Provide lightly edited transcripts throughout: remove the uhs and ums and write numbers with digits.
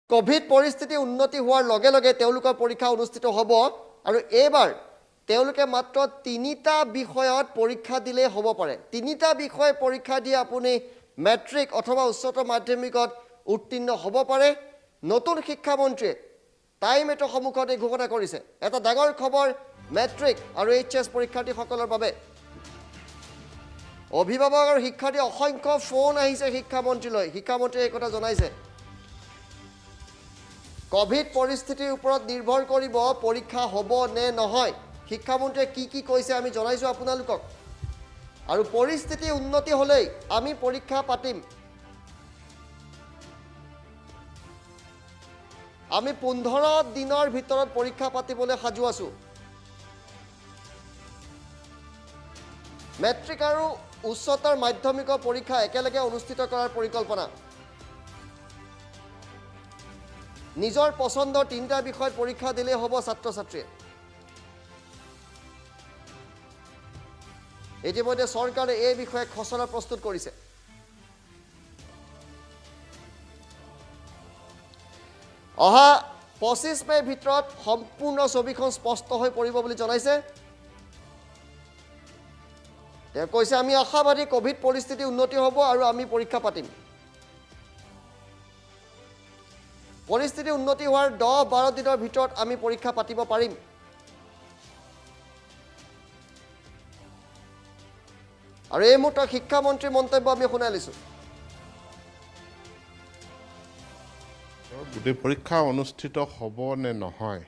Covid পৰিস্থিতি উন্নতি হোৱাৰ লগে লগে তেওঁলোকৰ পৰীক্ষা অনুষ্ঠিত হ'ব আৰু এইবাৰ তেওঁলোকে মাত্ৰ 3টা বিষয়ত পৰীক্ষা দিলে হ'ব পাৰে 3টা বিষয় পৰীক্ষা দি আপুনি মেট্ৰিক অথবা উচ্চতৰ মাধ্যমিকত উত্তীৰ্ণ হ'ব পাৰে নতুন শিক্ষামন্ত্ৰীয়ে টাইম এটা সন্মুখত এই ঘোষণা কৰিছে এটা ডাঙৰ খবৰ মেট্ৰিক আৰু এইচএছ পৰীক্ষাৰ্থীসকলৰ বাবে অভিভাৱক আৰু শিক্ষাৰ্থী অসংখ্য ফোন আহিছে শিক্ষামন্ত্ৰীলৈ শিক্ষামন্ত্ৰীয়ে এই কথা জনাইছে কোভিড পৰিস্থিতিৰ ওপৰত নিৰ্ভৰ কৰিব পৰীক্ষা হ'ব নে নহয় শিক্ষামন্ত্ৰীয়ে কি কৈছে আমি জনাইছো আপোনালোকক আৰু পৰিস্থিতি উন্নতি হ'লেই আমি পৰীক্ষা পাতিম আমি 15 দিনৰ ভিতৰত পৰীক্ষা পাতিবলৈ সাজু আছো মেট্ৰিক আৰু উচ্চতৰ মাধ্যমিকৰ পৰীক্ষা একেলগে অনুষ্ঠিত কৰাৰ পৰিকল্পনা নিজৰ পছন্দৰ 3টা বিষয়ত পৰীক্ষা দিলে হ'ব ছাত্ৰ ছাত্ৰীয়ে ইতিমধ্যে চৰকাৰে এই বিষয়ে খচৰা প্ৰস্তুত কৰিছে অহা 25 মেৰ ভিতৰত সম্পূৰ্ণ ছবিখন স্পষ্ট হৈ পৰিব বুলি জনাইছে তেওঁ কৈছে আমি আশাবাদী কোভিড পৰিস্থিতি উন্নতি হ'ব আৰু আমি পৰীক্ষা পাতিম পৰিস্থিতি উন্নতি হোৱাৰ 10-12 দিনৰ ভিতৰত আমি পৰীক্ষা পাতিব পাৰিম আৰু এই মুহূৰ্তত শিক্ষামন্ত্ৰীৰ মন্তব্য আমি শুনাই লৈছো গোটেই পৰীক্ষা অনুষ্ঠিত হ'ব নে নহয়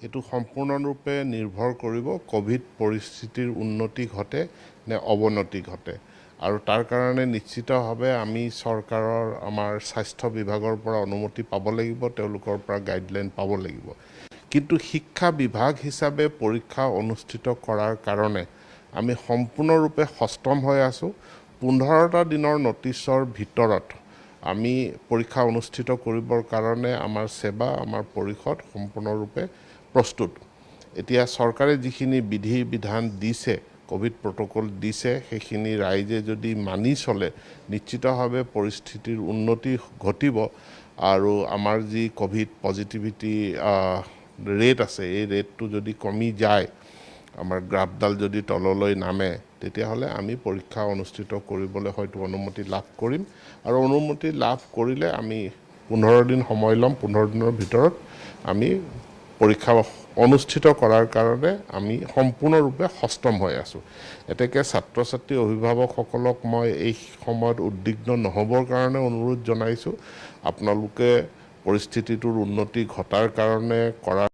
এটো সম্পূৰ্ণৰূপে নিৰ্ভৰ কৰিব কোভিড পৰিস্থিতিৰ উন্নতি ঘটে নে অৱনতি ঘটে আৰু তাৰ কাৰণে নিশ্চিতভাৱে আমি চৰকাৰৰ আমাৰ স্বাস্থ্য বিভাগৰ পৰা অনুমতি পাব লাগিব তেওঁলোকৰ পৰা গাইডলাইন পাব লাগিব কিন্তু শিক্ষা বিভাগ হিচাপে পৰীক্ষা অনুষ্ঠিত কৰাৰ কাৰণে আমি সম্পূৰ্ণৰূপে সষ্টম হৈ আছো 15টা দিনৰ নটিছৰ ভিতৰত আমি পৰীক্ষা অনুষ্ঠিত কৰিবৰ কাৰণে আমাৰ সেৱা আমাৰ পৰিষদ সম্পূৰ্ণৰূপে প্ৰস্তুত এতিয়া চৰকাৰে যিখিনি বিধি বিধান দিছে কোভিড প্ৰটকল দিছে সেইখিনি ৰাইজে যদি মানি চলে নিশ্চিতভাৱে পৰিস্থিতিৰ উন্নতি ঘটিব আৰু আমাৰ যি কোভিড পজিটিভিটি ৰেট আছে এই ৰেটটো যদি কমি যায় আমাৰ গ্ৰাফডাল যদি তললৈ নামে তেতিয়াহ'লে আমি পৰীক্ষা অনুষ্ঠিত কৰিবলৈ হয়তো অনুমতি লাভ কৰিম আৰু অনুমতি লাভ কৰিলে আমি 15 দিন সময় ল'ম 15 দিনৰ ভিতৰত আমি পৰীক্ষা অনুষ্ঠিত কৰাৰ কাৰণে আমি সম্পূৰ্ণৰূপে সষ্টম হৈ আছো এতেকে ছাত্ৰ ছাত্ৰী অভিভাৱকসকলক মই এই সময়ত উদ্বিগ্ন নহবৰ কাৰণে অনুৰোধ জনাইছো আপোনালোকে পৰিস্থিতিটোৰ উন্নতি ঘটাৰ কাৰণে কৰা